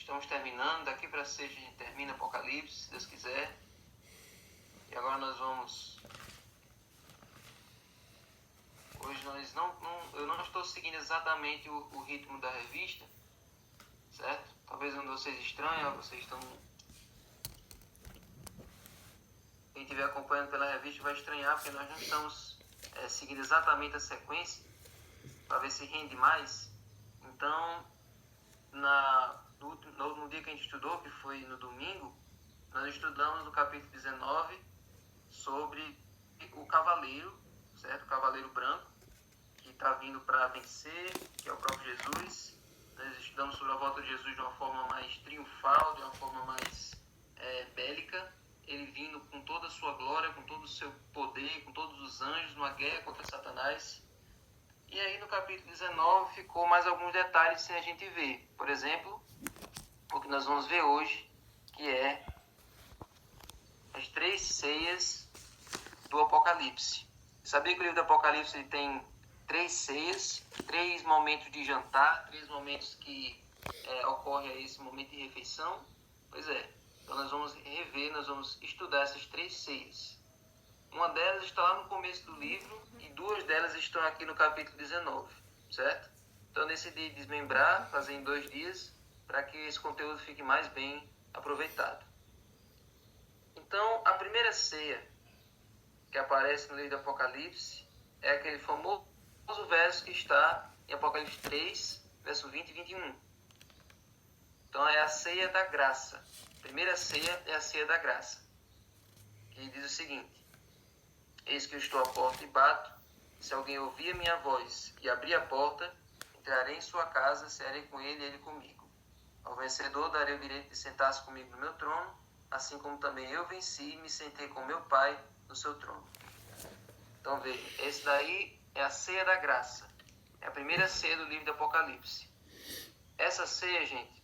Estamos terminando, daqui para sexta a gente termina Apocalipse, se Deus quiser. E agora nós vamos... Hoje eu não estou seguindo exatamente o ritmo da revista, certo? Talvez um de vocês estranhe, vocês estão... Quem estiver acompanhando pela revista vai estranhar, porque nós não estamos seguindo exatamente a sequência, para ver se rende mais. Então, no dia que a gente estudou, que foi no domingo, nós estudamos no capítulo 19 sobre o cavaleiro, certo? O cavaleiro branco, que está vindo para vencer, que é o próprio Jesus. Nós estudamos sobre a volta de Jesus de uma forma mais triunfal, de uma forma mais bélica, ele vindo com toda a sua glória, com todo o seu poder, com todos os anjos, numa guerra contra Satanás. E aí no capítulo 19 ficou mais alguns detalhes sem a gente ver. Por exemplo, o que nós vamos ver hoje, que é as 3 ceias do Apocalipse. Sabia que o livro do Apocalipse ele tem 3 ceias, 3 momentos de jantar, 3 momentos que ocorre esse momento de refeição? Pois é, então nós vamos rever, nós vamos estudar essas 3 ceias. Uma delas está lá no começo do livro e 2 delas estão aqui no capítulo 19, certo? Então eu decidi desmembrar, fazer em 2 dias, para que esse conteúdo fique mais bem aproveitado. Então, a primeira ceia que aparece no livro do Apocalipse é aquele famoso verso que está em Apocalipse 3, verso 20 e 21. Então, é a ceia da graça. A primeira ceia é a ceia da graça. Que diz o seguinte: eis que eu estou à porta e bato. Se alguém ouvir a minha voz e abrir a porta, entrarei em sua casa, cearei com ele e ele comigo. Ao vencedor darei o direito de sentar-se comigo no meu trono, assim como também eu venci e me sentei com meu Pai no seu trono. Então veja, esse daí é a ceia da graça. É a primeira ceia do livro do Apocalipse. Essa ceia, gente,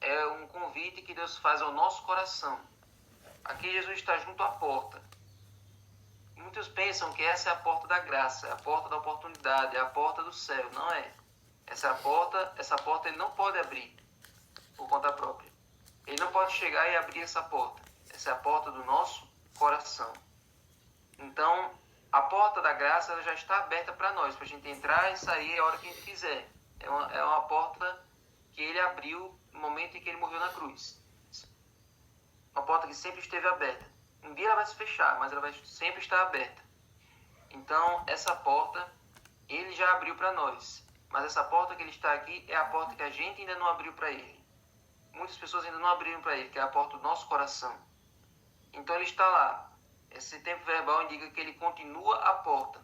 é um convite que Deus faz ao nosso coração. Aqui Jesus está junto à porta. Muitos pensam que essa é a porta da graça, é a porta da oportunidade, é a porta do céu. Não é. Essa porta ele não pode abrir por conta própria. Ele não pode chegar e abrir essa porta. Essa é a porta do nosso coração. Então, a porta da graça ela já está aberta para nós, para a gente entrar e sair a hora que a gente quiser. É uma porta que ele abriu no momento em que ele morreu na cruz. Uma porta que sempre esteve aberta. Um dia ela vai se fechar, mas ela vai sempre estar aberta. Então, essa porta, ele já abriu para nós. Mas essa porta que ele está aqui é a porta que a gente ainda não abriu para ele. Muitas pessoas ainda não abriram para ele, que é a porta do nosso coração. Então, ele está lá. Esse tempo verbal indica que ele continua à porta.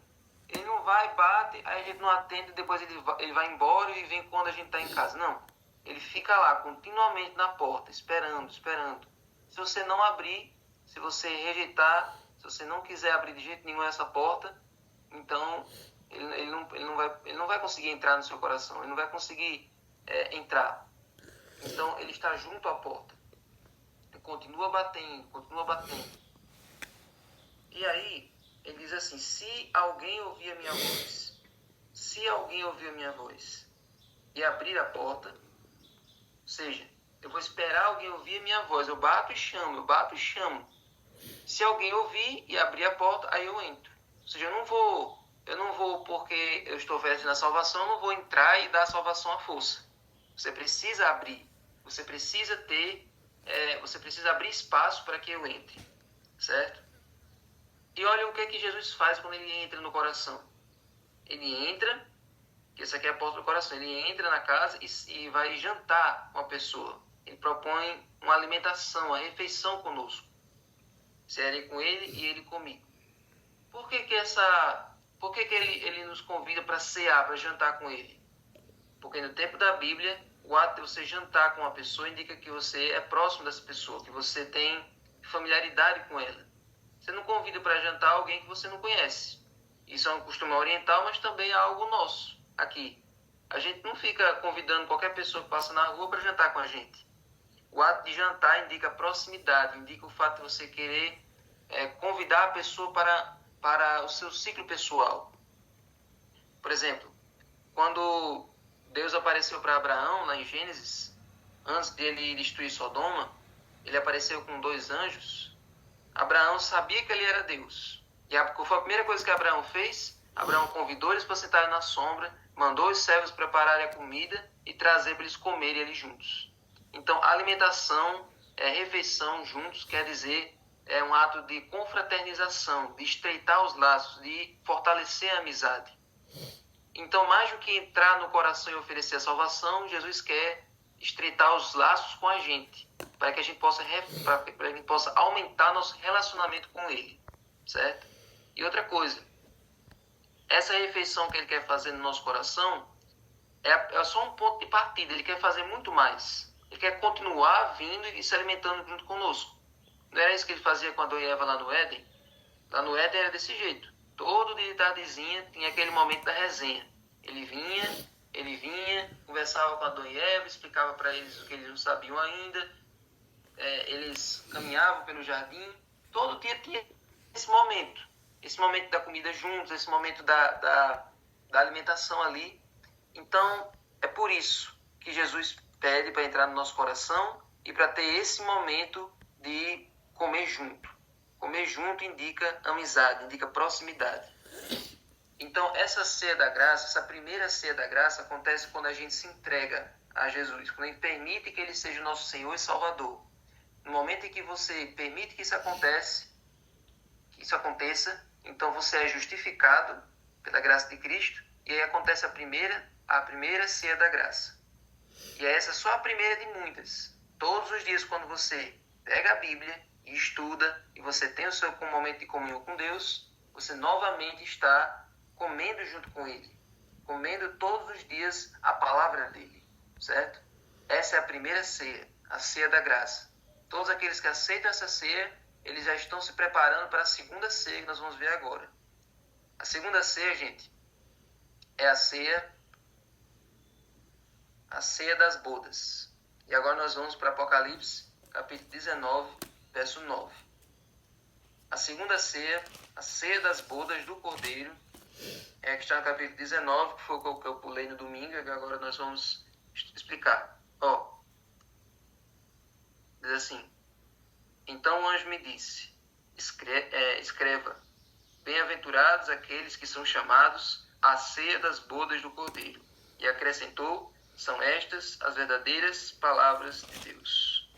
Ele não vai, bate, aí a gente não atende, depois ele vai embora e vem quando a gente está em casa. Não. Ele fica lá, continuamente na porta, esperando. Se você não abrir, se você rejeitar, se você não quiser abrir de jeito nenhum essa porta, então ele não vai conseguir entrar no seu coração, ele não vai conseguir entrar. Então ele está junto à porta. Ele continua batendo. E aí, ele diz assim: se alguém ouvir a minha voz e abrir a porta, ou seja, eu vou esperar alguém ouvir a minha voz, eu bato e chamo. Se alguém ouvir e abrir a porta, aí eu entro. Ou seja, eu não vou porque eu estou oferecendo a salvação, eu não vou entrar e dar a salvação à força. Você precisa abrir, você precisa abrir espaço para que eu entre, certo? E olha o que é que Jesus faz quando ele entra no coração. Ele entra, que essa aqui é a porta do coração, ele entra na casa e vai jantar com a pessoa. Ele propõe uma alimentação, uma refeição conosco. Cearei com ele e ele comigo. Por que ele nos convida para cear, para jantar com ele? Porque no tempo da Bíblia, o ato de você jantar com uma pessoa indica que você é próximo dessa pessoa, que você tem familiaridade com ela. Você não convida para jantar alguém que você não conhece. Isso é um costume oriental, mas também é algo nosso aqui. A gente não fica convidando qualquer pessoa que passa na rua para jantar com a gente. O ato de jantar indica proximidade, indica o fato de você querer convidar a pessoa para o seu ciclo pessoal. Por exemplo, quando Deus apareceu para Abraão, lá em Gênesis, antes de ele destruir Sodoma, ele apareceu com 2 anjos. Abraão sabia que ele era Deus. E qual foi a primeira coisa que Abraão fez? Abraão convidou eles para sentarem na sombra, mandou os servos prepararem a comida e trazer para eles comerem ali juntos. Então, alimentação, refeição juntos, quer dizer, é um ato de confraternização, de estreitar os laços, de fortalecer a amizade. Então, mais do que entrar no coração e oferecer a salvação, Jesus quer estreitar os laços com a gente, para que a gente possa aumentar nosso relacionamento com Ele, certo? E outra coisa, essa refeição que Ele quer fazer no nosso coração é só um ponto de partida. Ele quer fazer muito mais. Ele quer continuar vindo e se alimentando junto conosco. Não era isso que Ele fazia com Adão e Eva lá no Éden? Lá no Éden era desse jeito. Todo dia de tardezinha tinha aquele momento da resenha. Ele vinha, conversava com Adão e Eva, explicava para eles o que eles não sabiam ainda. Eles caminhavam pelo jardim. Todo dia tinha esse momento da comida juntos, esse momento da alimentação ali. Então, é por isso que Jesus pede para entrar no nosso coração e para ter esse momento de comer junto. Comer junto indica amizade, indica proximidade. Então, essa ceia da graça, essa primeira ceia da graça, acontece quando a gente se entrega a Jesus, quando a gente permite que Ele seja o nosso Senhor e Salvador. No momento em que você permite que isso aconteça, então você é justificado pela graça de Cristo, e aí acontece a primeira ceia da graça. E essa é só a primeira de muitas. Todos os dias, quando você pega a Bíblia e estuda, e você tem o seu momento de comunhão com Deus, você novamente está comendo junto com Ele, comendo todos os dias a palavra dEle, certo? Essa é a primeira ceia, a ceia da graça. Todos aqueles que aceitam essa ceia, eles já estão se preparando para a segunda ceia que nós vamos ver agora. A segunda ceia, gente, é a ceia das bodas. E agora nós vamos para Apocalipse, capítulo 19, verso 9. A segunda ceia, a ceia das bodas do Cordeiro, é a que está no capítulo 19, que foi o que eu pulei no domingo, e agora nós vamos explicar. Diz assim: então o anjo me disse, escreva, bem-aventurados aqueles que são chamados à ceia das bodas do Cordeiro. E acrescentou, são estas as verdadeiras palavras de Deus.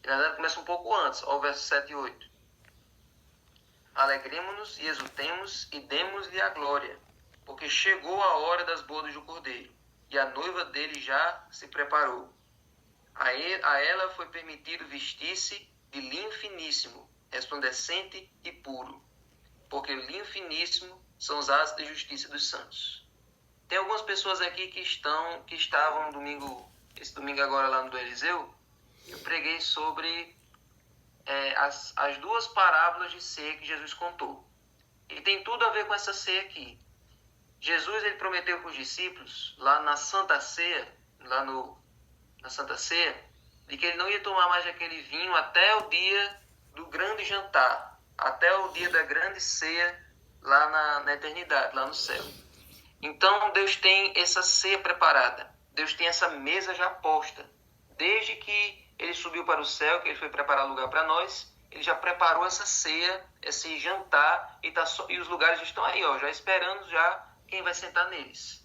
E na verdade começa um pouco antes, ao verso 7 e 8. Alegremo-nos e exultemos e demos-lhe a glória, porque chegou a hora das bodas do Cordeiro, e a noiva dele já se preparou. A ela foi permitido vestir-se de linho finíssimo, resplandecente e puro, porque o linho finíssimo são os atos de justiça dos santos. Tem algumas pessoas aqui que estavam esse domingo agora lá no do Eliseu. Eu preguei sobre as duas parábolas de ceia que Jesus contou. E tem tudo a ver com essa ceia aqui. Jesus, ele prometeu para os discípulos, lá na Santa Ceia, na Santa Ceia, de que ele não ia tomar mais aquele vinho até o dia do grande jantar, até o dia da grande ceia lá na eternidade, lá no céu. Então, Deus tem essa ceia preparada. Deus tem essa mesa já posta. Desde que ele subiu para o céu, que ele foi preparar lugar para nós, ele já preparou essa ceia, esse jantar, e os lugares estão aí, já esperando já quem vai sentar neles.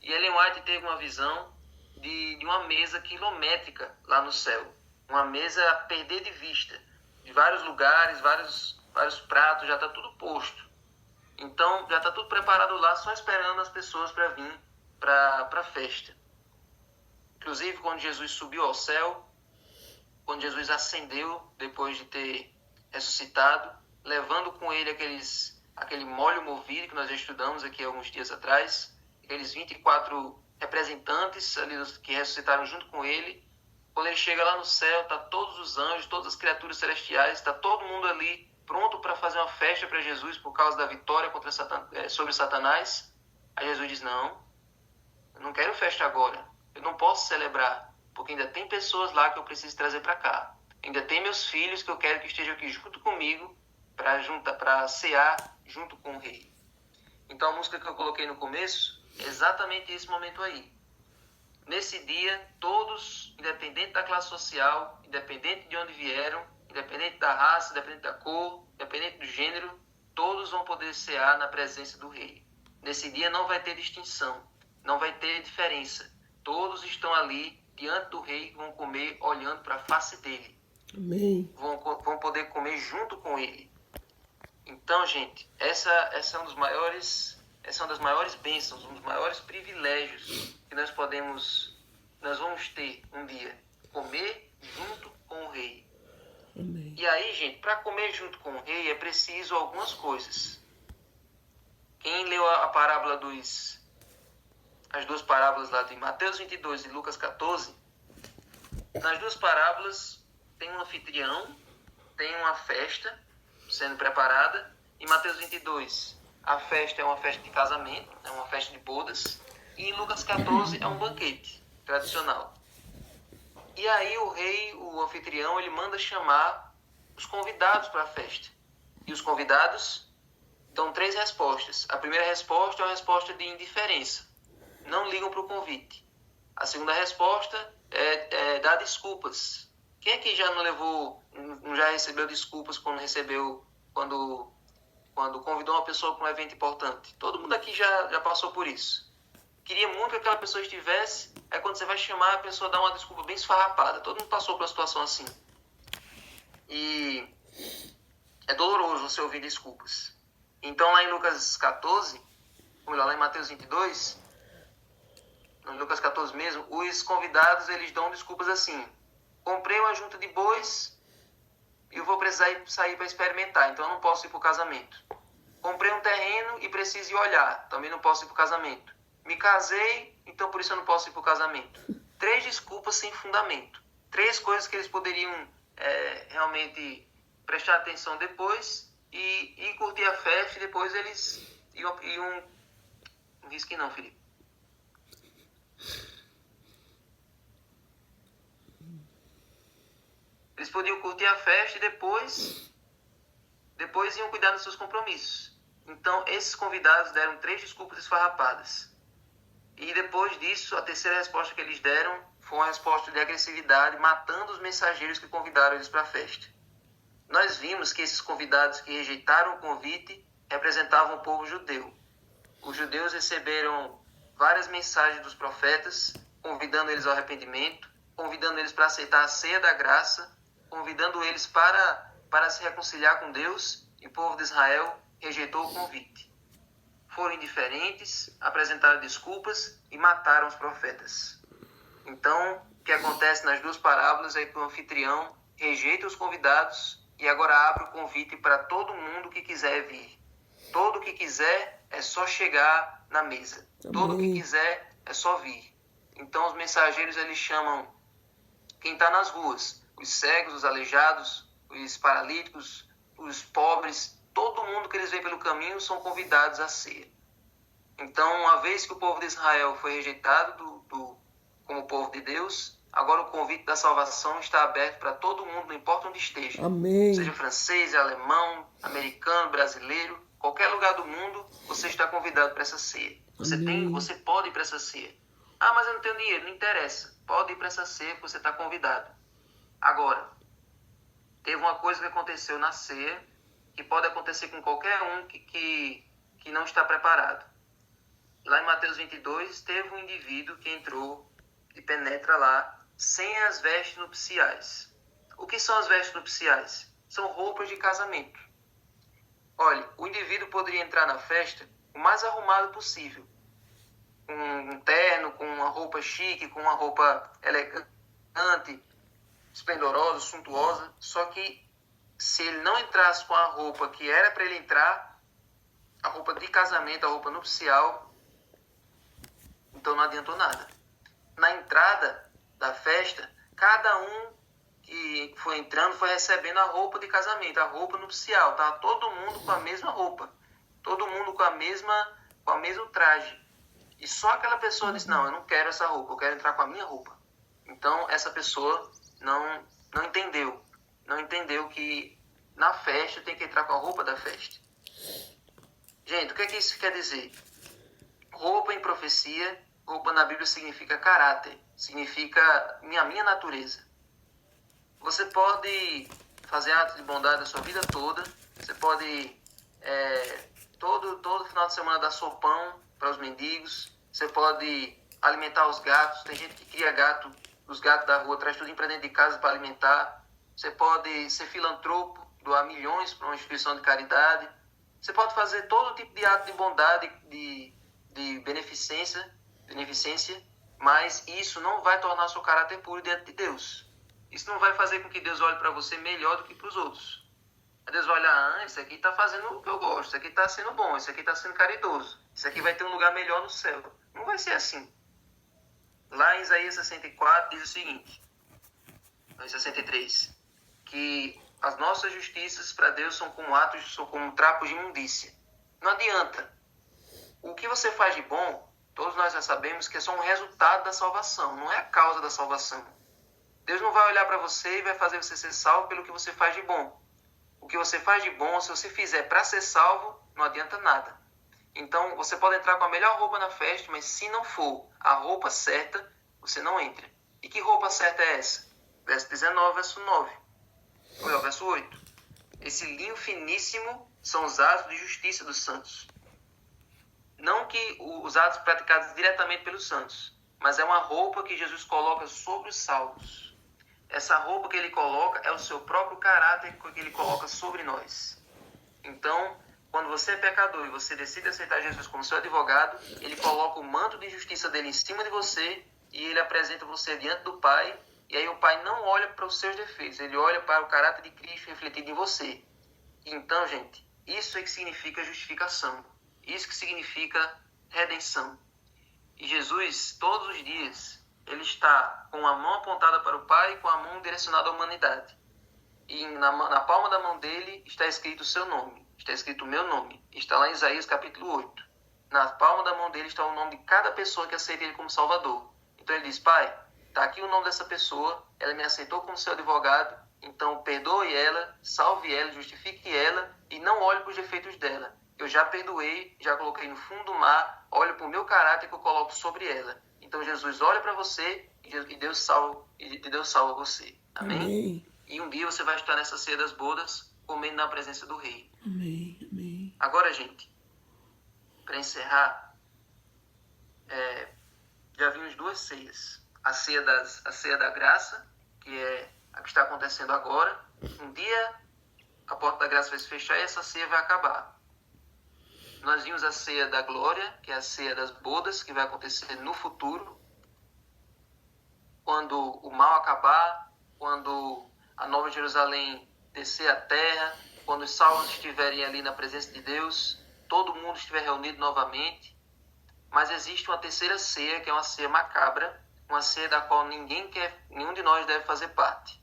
E Ellen White teve uma visão de uma mesa quilométrica lá no céu. Uma mesa a perder de vista. De vários lugares, vários pratos, já está tudo posto. Então, já está tudo preparado lá, só esperando as pessoas para vir para a festa. Inclusive, quando Jesus subiu ao céu, quando Jesus ascendeu, depois de ter ressuscitado, levando com ele aquele molho movido que nós já estudamos aqui alguns dias atrás, aqueles 24 representantes ali que ressuscitaram junto com ele. Quando ele chega lá no céu, está todos os anjos, todas as criaturas celestiais, está todo mundo ali pronto para fazer uma festa para Jesus por causa da vitória sobre Satanás. Aí Jesus diz: não, eu não quero festa agora, eu não posso celebrar, porque ainda tem pessoas lá que eu preciso trazer para cá. Ainda tem meus filhos que eu quero que estejam aqui junto comigo para cear junto com o rei. Então a música que eu coloquei no começo é exatamente esse momento aí. Nesse dia, todos, independente da classe social, independente de onde vieram, independente da raça, independente da cor, independente do gênero, todos vão poder cear na presença do rei. Nesse dia não vai ter distinção, não vai ter diferença. Todos estão ali diante do rei, vão comer olhando para a face dele. Amém. Vão poder comer junto com ele. Então, gente, essa é uma das maiores bênçãos, um dos maiores privilégios que nós vamos ter um dia. Comer junto com o rei. Amém. E aí, gente, para comer junto com o rei é preciso algumas coisas. Quem leu a parábola as duas parábolas lá de Mateus 22 e Lucas 14, nas duas parábolas tem um anfitrião, tem uma festa sendo preparada. Em Mateus 22, a festa é uma festa de casamento, é uma festa de bodas. E em Lucas 14 é um banquete tradicional. E aí o rei, o anfitrião, ele manda chamar os convidados para a festa. E os convidados dão 3 respostas. A primeira resposta é uma resposta de indiferença. Não ligam para o convite. A segunda resposta é dar desculpas. Quem aqui já não já recebeu desculpas quando convidou uma pessoa para um evento importante? Todo mundo aqui já passou por isso. Queria muito que aquela pessoa estivesse, aí quando você vai chamar, a pessoa dá uma desculpa bem esfarrapada. Todo mundo passou por uma situação assim. E é doloroso você ouvir desculpas. Então lá em Lucas 14, ou melhor, lá em Mateus 22, em Lucas 14 mesmo, os convidados eles dão desculpas assim: comprei uma junta de bois e eu vou precisar sair para experimentar, então eu não posso ir para o casamento. Comprei um terreno e preciso ir olhar, também não posso ir para o casamento. Me casei, então por isso eu não posso ir para o casamento. 3 desculpas sem fundamento. 3 coisas que eles poderiam realmente prestar atenção depois e curtir a festa, e depois eles iam... Não risque não, Felipe. Eles podiam curtir a festa e depois iam cuidar dos seus compromissos. Então, esses convidados deram 3 desculpas esfarrapadas. E depois disso, a terceira resposta que eles deram foi uma resposta de agressividade, matando os mensageiros que convidaram eles para a festa. Nós vimos que esses convidados que rejeitaram o convite representavam o povo judeu. Os judeus receberam várias mensagens dos profetas, convidando eles ao arrependimento, convidando eles para aceitar a ceia da graça, convidando eles para se reconciliar com Deus, e o povo de Israel rejeitou o convite. Foram indiferentes, apresentaram desculpas e mataram os profetas. Então, o que acontece nas 2 parábolas é que o anfitrião rejeita os convidados e agora abre o convite para todo mundo que quiser vir. Todo que quiser é só chegar na mesa. Amém. Todo que quiser é só vir. Então, os mensageiros eles chamam quem está nas ruas, os cegos, os aleijados, os paralíticos, os pobres, todo mundo que eles veem pelo caminho são convidados à ceia. Então, uma vez que o povo de Israel foi rejeitado como povo de Deus, agora o convite da salvação está aberto para todo mundo, não importa onde esteja. Amém. Seja francês, alemão, americano, brasileiro, qualquer lugar do mundo, você está convidado para essa ceia. Você pode ir para essa ceia. Ah, mas eu não tenho dinheiro, não interessa. Pode ir para essa ceia que você está convidado. Agora, teve uma coisa que aconteceu na ceia, que pode acontecer com qualquer um que não está preparado. Lá em Mateus 22, teve um indivíduo que entrou e penetra lá sem as vestes nupciais. O que são as vestes nupciais? São roupas de casamento. Olha, o indivíduo poderia entrar na festa o mais arrumado possível. Com um terno, com uma roupa chique, com uma roupa elegante, esplendorosa, suntuosa. Só que se ele não entrasse com a roupa que era para ele entrar, a roupa de casamento, a roupa nupcial, então não adiantou nada. Na entrada da festa, cada um que foi entrando foi recebendo a roupa de casamento, a roupa nupcial. Estava todo mundo com a mesma roupa, todo mundo com o mesmo traje. E só aquela pessoa disse: não, eu não quero essa roupa, eu quero entrar com a minha roupa. Então essa pessoa não entendeu que na festa tem que entrar com a roupa da festa. Gente, o que é que isso quer dizer? Roupa em profecia, roupa na Bíblia significa caráter, significa minha natureza. Você pode fazer atos de bondade a sua vida toda, você pode todo final de semana dar sopão para os mendigos, você pode alimentar os gatos, tem gente que cria gato, os gatos da rua, traz tudo para dentro de casa para alimentar, você pode ser filantropo, doar milhões para uma instituição de caridade, você pode fazer todo tipo de ato de bondade, de beneficência, mas isso não vai tornar seu caráter puro diante de Deus. Isso não vai fazer com que Deus olhe para você melhor do que para os outros. Deus vai olhar, esse aqui está fazendo o que eu gosto, esse aqui está sendo bom, esse aqui está sendo caridoso, esse aqui vai ter um lugar melhor no céu. Não vai ser assim. Lá em Isaías 64 diz o seguinte, em 63, que as nossas justiças para Deus são como trapos de imundícia. Não adianta. O que você faz de bom, todos nós já sabemos que é só um resultado da salvação, não é a causa da salvação. Deus não vai olhar para você e vai fazer você ser salvo pelo que você faz de bom. O que você faz de bom, se você fizer para ser salvo, não adianta nada. Então, você pode entrar com a melhor roupa na festa, mas se não for a roupa certa, você não entra. E que roupa certa é essa? Verso 19, verso 9. Olha, verso 8. Esse linho finíssimo são os atos de justiça dos santos. Não que os atos praticados diretamente pelos santos, mas é uma roupa que Jesus coloca sobre os salvos. Essa roupa que ele coloca é o seu próprio caráter que ele coloca sobre nós. Então, quando você é pecador e você decide aceitar Jesus como seu advogado, ele coloca o manto de justiça dele em cima de você e ele apresenta você diante do Pai. E aí o Pai não olha para os seus defeitos, ele olha para o caráter de Cristo refletido em você. Então, gente, isso é que significa justificação. Isso que significa redenção. E Jesus, todos os dias, ele está com a mão apontada para o Pai e com a mão direcionada à humanidade. E na palma da mão dele está escrito o seu nome, está escrito o meu nome. Está lá em Isaías capítulo 8. Na palma da mão dele está o nome de cada pessoa que aceita ele como Salvador. Então ele diz, Pai, está aqui o nome dessa pessoa, ela me aceitou como seu advogado, então perdoe ela, salve ela, justifique ela e não olhe para os defeitos dela. Eu já perdoei, já coloquei no fundo do mar, olho para o meu caráter que eu coloco sobre ela. Então Jesus olha para você e Deus salva você. Amém? Amém. E um dia você vai estar nessa ceia das bodas, comendo na presença do Rei. Amém. Amém. Agora, gente, para encerrar, já vimos duas ceias. A ceia da graça, que é a que está acontecendo agora. Um dia a porta da graça vai se fechar e essa ceia vai acabar. Nós vimos a ceia da glória, que é a ceia das bodas, que vai acontecer no futuro. Quando o mal acabar, quando a Nova Jerusalém descer à terra, quando os salvos estiverem ali na presença de Deus, todo mundo estiver reunido novamente. Mas existe uma terceira ceia, que é uma ceia macabra, uma ceia da qual nenhum de nós deve fazer parte,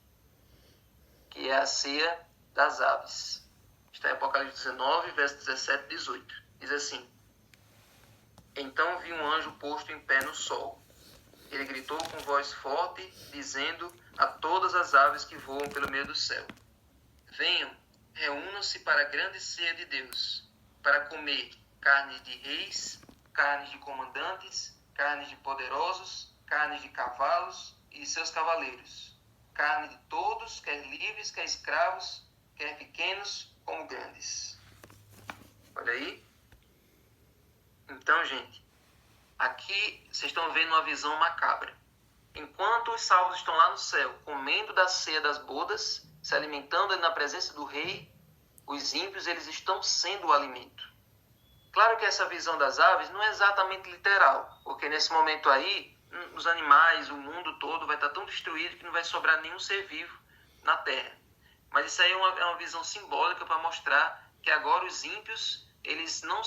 que é a ceia das aves. Está em Apocalipse 19, verso 17 e 18. Diz assim, então vi um anjo posto em pé no sol. Ele gritou com voz forte, dizendo a todas as aves que voam pelo meio do céu, venham, reúnam-se para a grande ceia de Deus, para comer carnes de reis, carnes de comandantes, carnes de poderosos, carnes de cavalos e de seus cavaleiros, carne de todos, quer livres, quer escravos, quer pequenos como grandes. Olha aí. Então, gente, aqui vocês estão vendo uma visão macabra. Enquanto os salvos estão lá no céu, comendo da ceia das bodas, se alimentando na presença do Rei, os ímpios eles estão sendo o alimento. Claro que essa visão das aves não é exatamente literal, porque nesse momento aí, os animais, o mundo todo vai estar tão destruído que não vai sobrar nenhum ser vivo na terra. Mas isso aí é uma visão simbólica para mostrar que agora os ímpios, eles não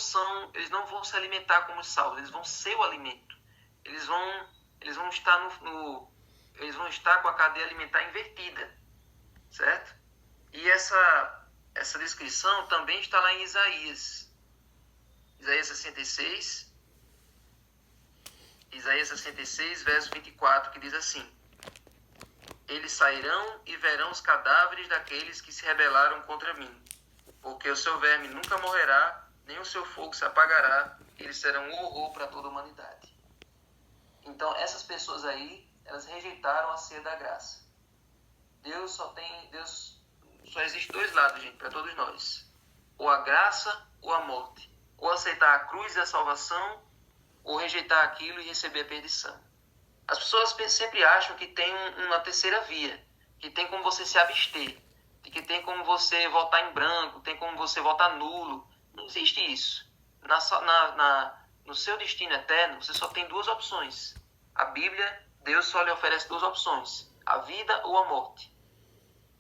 vão se alimentar como os salvos, eles vão ser o alimento. Eles vão estar com a cadeia alimentar invertida, certo? E essa descrição também está lá em Isaías 66, verso 24, que diz assim, eles sairão e verão os cadáveres daqueles que se rebelaram contra mim, porque o seu verme nunca morrerá, nem o seu fogo se apagará, eles serão um horror para toda a humanidade. Então, essas pessoas aí, elas rejeitaram a ceia da graça. Deus só existe dois lados, gente, para todos nós. Ou a graça ou a morte. Ou aceitar a cruz e a salvação, ou rejeitar aquilo e receber a perdição. As pessoas sempre acham que tem uma terceira via, que tem como você se abster, que tem como você votar em branco, tem como você votar nulo. Não existe isso. No seu destino eterno, você só tem duas opções. A Bíblia, Deus só lhe oferece duas opções: a vida ou a morte.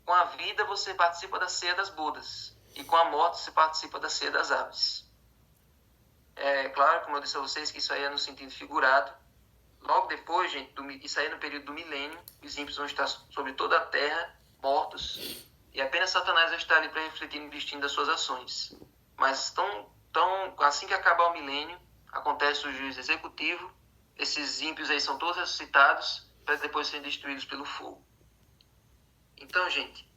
Com a vida você participa da ceia das bodas, e com a morte você participa da ceia das aves. É claro, como eu disse a vocês, que isso aí é no sentido figurado. Logo depois, gente, isso aí é no período do milênio, os ímpios vão estar sobre toda a terra, mortos, e apenas Satanás vai estar ali para refletir no destino das suas ações. Mas assim que acabar o milênio, acontece o juízo executivo, esses ímpios aí são todos ressuscitados, para depois serem destruídos pelo fogo. Então, gente,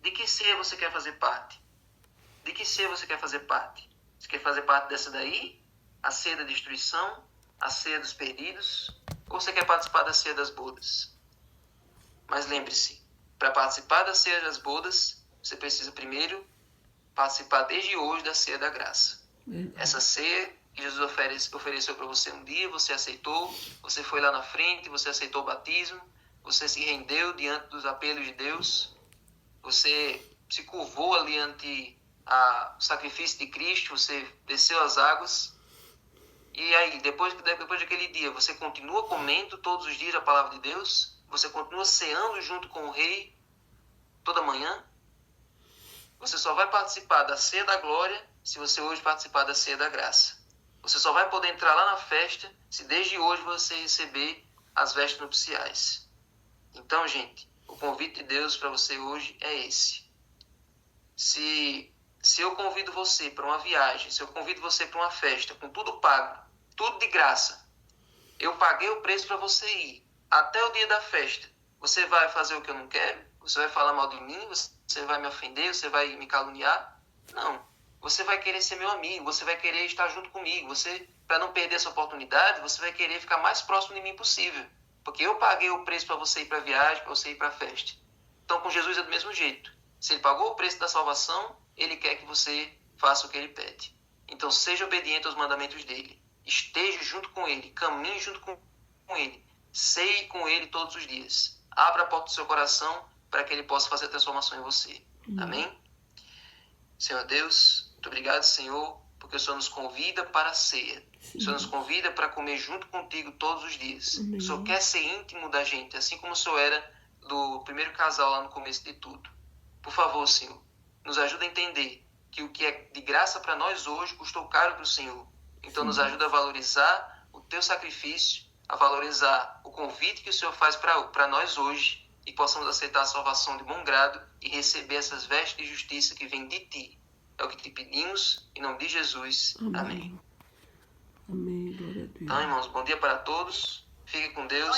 de que ceia você quer fazer parte? De que ceia você quer fazer parte? Você quer fazer parte dessa daí? A ceia da destruição? A ceia dos perdidos? Ou você quer participar da ceia das bodas? Mas lembre-se, para participar da ceia das bodas, você precisa primeiro participar desde hoje da ceia da graça. Essa ceia que Jesus ofereceu para você um dia, você aceitou, você foi lá na frente, você aceitou o batismo, você se rendeu diante dos apelos de Deus, você se curvou ali ante o sacrifício de Cristo, você desceu as águas. E aí, depois daquele dia, você continua comendo todos os dias a palavra de Deus? Você continua ceando junto com o rei toda manhã? Você só vai participar da ceia da glória se você hoje participar da ceia da graça. Você só vai poder entrar lá na festa se desde hoje você receber as vestes nupciais. Então, gente, o convite de Deus para você hoje é esse. Se eu convido você para uma viagem, se eu convido você para uma festa, com tudo pago, tudo de graça, eu paguei o preço para você ir, até o dia da festa, você vai fazer o que eu não quero? Você vai falar mal de mim? Você vai me ofender? Você vai me caluniar? Não. Você vai querer ser meu amigo, você vai querer estar junto comigo. Você, para não perder essa oportunidade, você vai querer ficar mais próximo de mim possível. Porque eu paguei o preço para você ir para a viagem, para você ir para a festa. Então, com Jesus é do mesmo jeito. Se ele pagou o preço da salvação, ele quer que você faça o que ele pede. Então, seja obediente aos mandamentos dele. Esteja junto com ele, caminhe junto com ele. Ceie com ele todos os dias. Abra a porta do seu coração para que ele possa fazer a transformação em você. Amém? Senhor Deus, muito obrigado, Senhor, porque o Senhor nos convida para a ceia. Sim. O Senhor nos convida para comer junto contigo todos os dias. Amém. O Senhor quer ser íntimo da gente, assim como o Senhor era do primeiro casal lá no começo de tudo. Por favor, Senhor, nos ajuda a entender que o que é de graça para nós hoje custou caro para o Senhor. Então, nos ajuda a valorizar o teu sacrifício, a valorizar o convite que o Senhor faz para nós hoje e possamos aceitar a salvação de bom grado e receber essas vestes de justiça que vêm de ti. É o que te pedimos, em nome de Jesus. Amém. Amém. Glória a Deus. Então, irmãos, bom dia para todos. Fique com Deus.